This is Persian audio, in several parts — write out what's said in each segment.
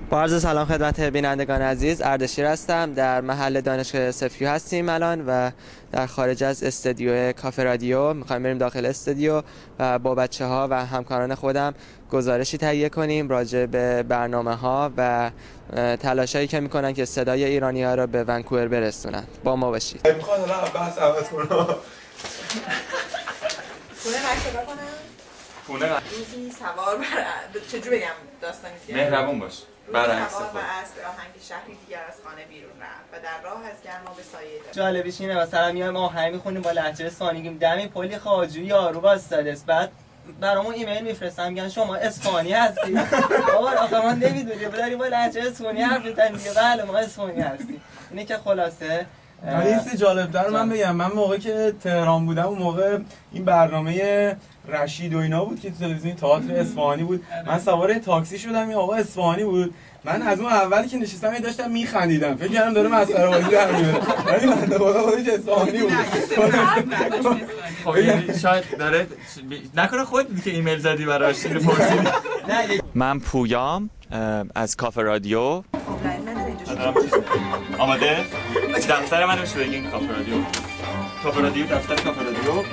با عرض سلام خدمت بینندگان عزیز، اردشیر هستم. در محل دانشگاه سفیو هستیم الان و در خارج از استودیو کافه رادیو. میخوایم بریم داخل استودیو و با بچه‌ها و همکاران خودم گزارشی تهیه کنیم راجع به برنامه‌ها و تلاشایی که میکنن که صدای ایرانی‌ها رو به ونکوور برسونن. با ما باشید. میخواد الان بحث عوض کنم. پونه روزی سوار چجوری بگم داستانی مهربون باش. برعکس سوار و اسب آهنگ شهری دیگر از خانه بیرون رفت و در راه از گرما به سایه داد. جالبیش اینه مثلا میایم آهنگ میخونیم با لهجه اصفهانی، میگیم دمی پلی خواجو یارو واسطاده است، بعد برامون ایمیل میفرستن میگن شما اصفهانی هستی؟ بابا آخه ما نمیدونیم بداری با لهجه اصفهانی حرف بزنیم. میگه بله ما اصفهانی هستیم. اینه که خلاصه ولی این چیز جالب‌تر من بگم، من موقعی که تهران بودم اون موقع این برنامه رشید و اینا بود که تلویزیون تئاتر اصفهانی بود، من سوار تاکسی شدم، این آقا اصفهانی بود، من از اون اولی که نشستم داشتم میخندیدم، فکر کردم داره مسخره بازی در میاره، ولی من خودش اصفهانی بود. خب یعنی شاید داره نکنه خودت که ایمیل زدی براش پرسیدی. من پویام از کافه رادیو. آماده؟ دفتر من رو بگین کافه رادیو دفتر کافه رادیو.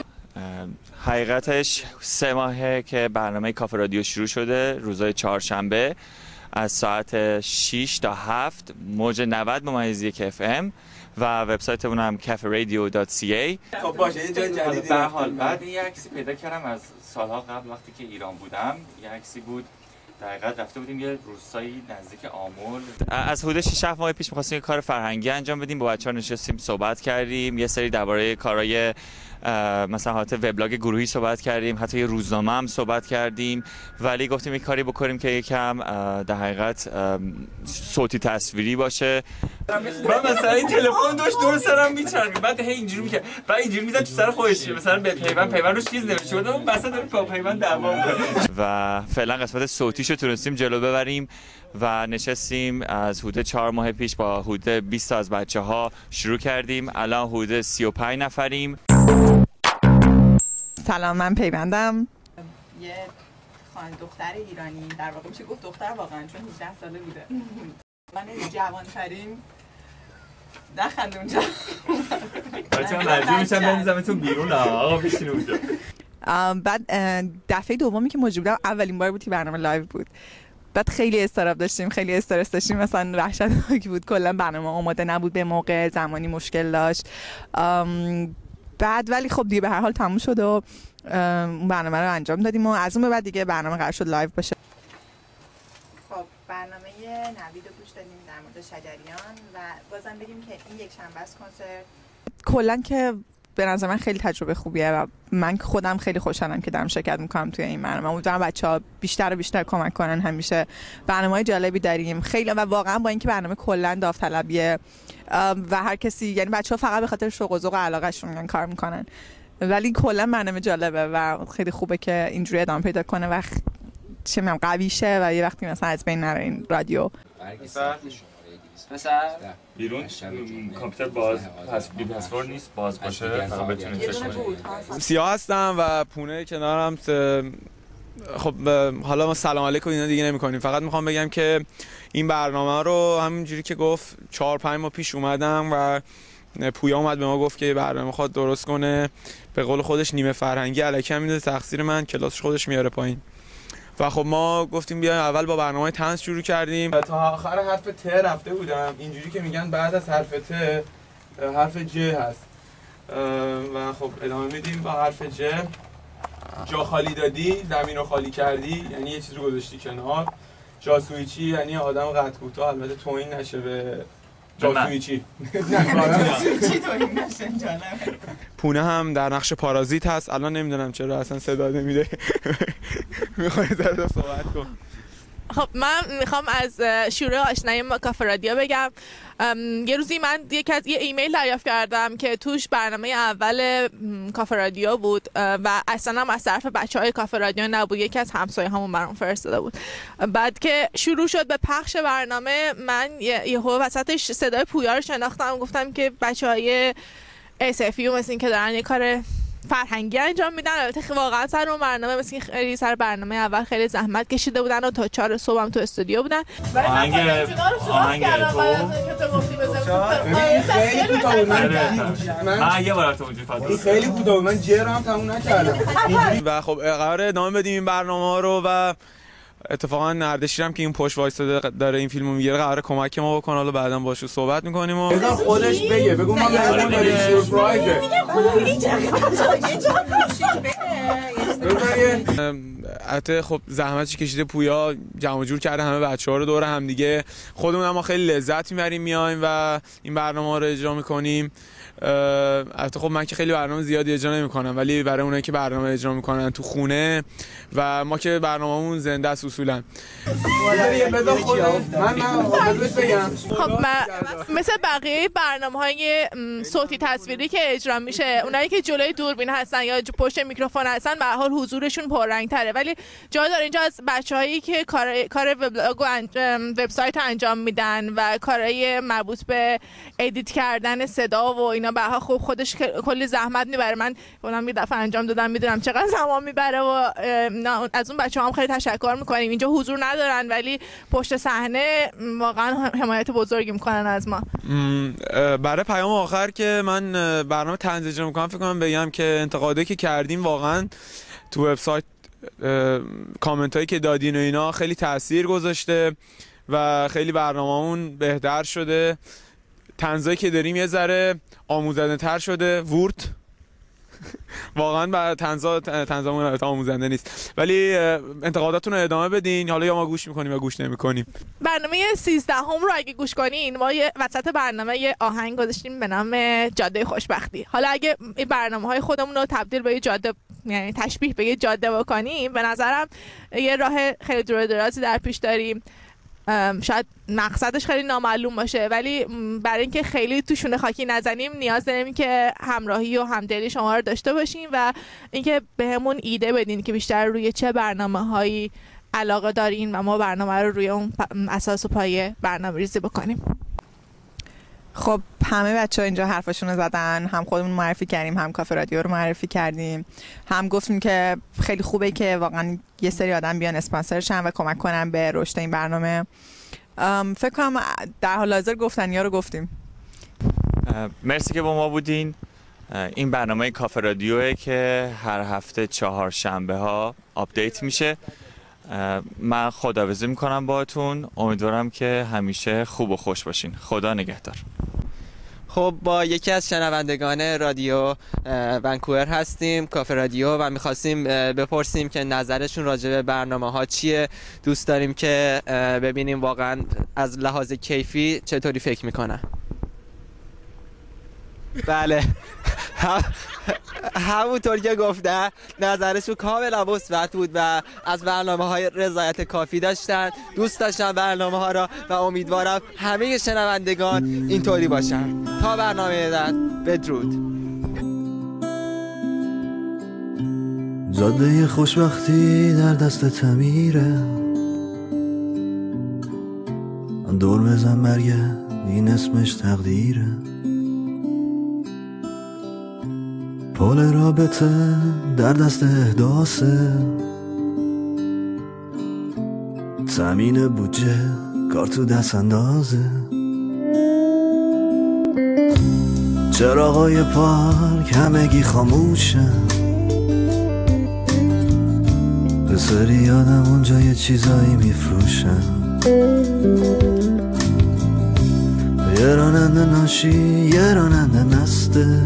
حقیقتش 3 ماهه که برنامه کافه رادیو شروع شده، روزهای چهارشنبه از ساعت 6 تا 7 موج 90.1 FM و وبسایتمون هم caferadio.ca. خب باشه یه جای جدیدی به حال. بعد یه عکسی پیدا کردم از سالها قبل وقتی که ایران بودم، یه عکسی بود دقیقاً رفته بودیم یه روستایی نزدیک آمل. از حدود 6 ماه پیش می‌خواستیم یه کار فرهنگی انجام بدیم، با بچه‌ها نشستیم صحبت کردیم، یه سری درباره کارهای مثلا حالت وبلاگ گروهی صحبت کردیم، حتی یه روزنامه هم صحبت کردیم، ولی گفتیم یه کاری بکنیم که یکم در حقیقت صوتی تصویری باشه. من مثلا این تلفن داشت دور سرم میچرخید، بعد هی اینجوری میکرد، بعد اینجوری میزد تو سر خودش، مثلا به پیوند روش چیز نمیشه، اون وسط داره با پیوند دعوا میکنه. و فعلا قسمت صوتیشو تونستیم جلو ببریم و نشستیم از حدود 4 ماه پیش با حدود 20 تا از بچه‌ها شروع کردیم، الان حدود 35 نفریم. سلام، من پیوندم. یه خانم دختر ایرانی، در واقع میشه گفت دختر واقعا چون 18 ساله بوده. من جوان‌ترین نخند اونجا. بچه‌ها مجبور میشم بنزمتون بیرون آقا بشین اونجا. بعد دفعه دومی که موجود بودم اولین بار بود که برنامه لایو بود. بعد خیلی استراب داشتیم، خیلی استرس داشتیم، مثلا وحشتناک بود، کلا برنامه آماده نبود به موقع، زمانی مشکل داشت. بعد ولی خب دیگه به هر حال تموم شد و اون برنامه رو انجام دادیم و از اون به بعد دیگه برنامه قرار شد لایو باشه. خب برنامه نوید رو گوش دادیم در مورد شجریان و بازم بگیم که این یک شنبه است کنسرت. کلا که به نظر من خیلی تجربه خوبیه و من خودم خیلی خوشحالم که دارم شرکت میکنم توی این برنامه. امیدوارم بچه‌ها بیشتر و بیشتر کمک کنن. همیشه برنامه‌های جالبی داریم خیلی و واقعا با اینکه برنامه کلا داوطلبیه و هر کسی، یعنی بچه‌ها فقط به خاطر شوق و ذوق و علاقه‌شون کار میکنن، ولی کلا برنامه جالبه و خیلی خوبه که اینجوری ادامه پیدا کنه و چه میگم قوی شه و یه وقتی مثلا از بین نره این رادیو. مثلا بیرون کامپیوتر باز بی پسورد نیست، باز باشه فقط بتونید چشم سیاه هستم و پونه کنارم. خب حالا ما سلام علیکم اینا دیگه نمی‌کنیم، فقط میخوام بگم که این برنامه رو همینجوری که گفت 4-5 ماه پیش اومدم و پویا اومد به ما گفت که برنامه خود درست کنه، به قول خودش نیمه فرهنگی الکی میده، تقصیر من، کلاسش خودش میاره پایین و خب ما گفتیم بیایم اول با برنامه طنز شروع کردیم. تا آخر حرف ت رفته بودم، اینجوری که میگن بعد از حرف ت حرف ج هست و خب ادامه میدیم با حرف ج. جا خالی دادی، زمین رو خالی کردی، یعنی یه چیز رو گذاشتی کنار. جاسویچی یعنی آدم قد کوتاه، البته توهین نشه به جاسویچی. پونه هم در نقش پارازیت هست. الان نمیدونم چرا اصلا صدا نمیده. میخوای زرد صحبت کن. خب من میخوام از شروع آشنایی ما کافه رادیو بگم. یه روزی من یه ایمیل دریافت کردم که توش برنامه اول کافه رادیو بود و اصلا هم از طرف بچهای کافه رادیو نبود، یکی از همسایه‌هامون برام فرستاده بود. بعد که شروع شد به پخش برنامه، من یهو وسطش صدای پویا رو شناختم، گفتم که بچهای SFU مثل این که دارن یه کار فرهنگی انجام میدن. البته واقعا سر اون برنامه مثل خیلی سر برنامه اول خیلی زحمت کشیده بودن و تا 4 صبح هم تو استودیو بودن. آهنگ من یه بار تو اونجوری فاز خیلی کوتاه من جرم تموم نکردم و خب قراره ادامه بدیم این برنامه‌ها رو و اتفاقا نردشیرم که این پشت وایساده داره این فیلمو میگیره قراره کمک ما بکنه. حالا بعداً باهاش صحبت می‌کنیم و بذار خودش بگه بگو ما مهمون داریم سورپرایزه. البته خب زحمتش کشیده پویا جمع جور کرده همه بچه‌ها رو دور هم دیگه. خودمون هم خیلی لذت می‌بریم میایم و این برنامه‌ها رو اجرا می‌کنیم. البته خب من که خیلی برنامه زیادی اجرا نمی‌کنم ولی برای اونایی که برنامه اجرا می‌کنن تو خونه و ما که برنامه‌مون زنده است اصولاً. بذار خودت من بگم. خب مثل بقیه برنامه‌های صوتی تصویری که اجرا میشه اونایی که جلوی دوربین هستن یا پشت میکروفون هستن به هر حال حضورشون پررنگ‌تره، ولی جا داره اینجا از بچه‌هایی که کار وبلاگ و وبسایت انجام میدن و کارهای مربوط به ادیت کردن صدا و اینا به هر حال خب خودش کلی زحمت میبره. من خودم یه دفعه انجام دادم میدونم چقدر زمان میبره و از اون بچه‌ها هم خیلی تشکر می‌کنیم. اینجا حضور ندارن ولی پشت صحنه واقعا حمایت بزرگی میکنن از ما. برای پیام آخر که من برنامه طنز اجرا میکنم فکر کنم بگم که انتقاده که کردیم واقعا تو وبسایت کامنت هایی که دادین و اینا خیلی تاثیر گذاشته و خیلی برنامه‌مون بهتر شده. طنزایی که داریم یه ذره آموزنده تر شده. ورد واقعا با طنزامون آموزنده نیست ولی انتقاداتون رو ادامه بدین. حالا یا ما گوش میکنیم یا گوش نمیکنیم. برنامه 13 رو اگه گوش کنین ما یه وسط برنامه یه آهنگ گذاشتیم به نام جاده خوشبختی. حالا اگه این برنامه‌های خودمون رو تبدیل به یه جاده یعنی تشبیه به یه جاده بکنیم به نظرم یه راه خیلی دور درازی در پیش داریم. شاید مقصدش خیلی نامعلوم باشه ولی برای اینکه خیلی تو شونه خاکی نزنیم نیاز داریم که همراهی و همدلی شما رو داشته باشیم و اینکه بهمون ایده بدین که بیشتر روی چه برنامه‌هایی علاقه دارین و ما برنامه رو روی اون اساس و پایه برنامه‌ریزی بکنیم. خب همه بچه‌ها اینجا حرفاشون رو زدن، هم خودمون معرفی کردیم هم کافه رادیو رو معرفی کردیم، هم گفتیم که خیلی خوبه که واقعا یه سری آدم بیان اسپانسر شن و کمک کنن به رشد این برنامه. فکر کنم در حال حاضر گفتن یا رو گفتیم. مرسی که با ما بودین. این برنامه کافه رادیوه که هر هفته 4 شنبه ها آپدیت میشه. من خداحافظی میکنم باهاتون. امیدوارم که همیشه خوب و خوش باشین. خدا نگهدار. خب با یکی از شنوندگان رادیو ونکوور هستیم، کافه رادیو، و میخواستیم بپرسیم که نظرشون راجع به برنامه‌ها چیه. دوست داریم که ببینیم واقعا از لحاظ کیفی چطوری فکر میکنن. بله همونطور که گفته نظرشون کاملا مثبت بود و از برنامه‌های رضایت کافی داشتن، دوست داشتن برنامه‌ها را و امیدوارم همه شنوندگان اینطوری باشن. تا برنامه بعد بدرود. جاده خوشبختی در دست تمیره، دور بزن مرگه این اسمش تقدیره، پول رابطه در دست احداثه، تامین بودجه کار تو دست اندازه، چراغای پارک همگی خاموشن، به سری آدم اونجا یه چیزایی میفروشن، یه راننده ناشی یه راننده مسته،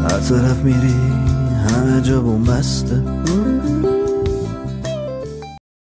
هر طرف میری همه جا بوم بسته،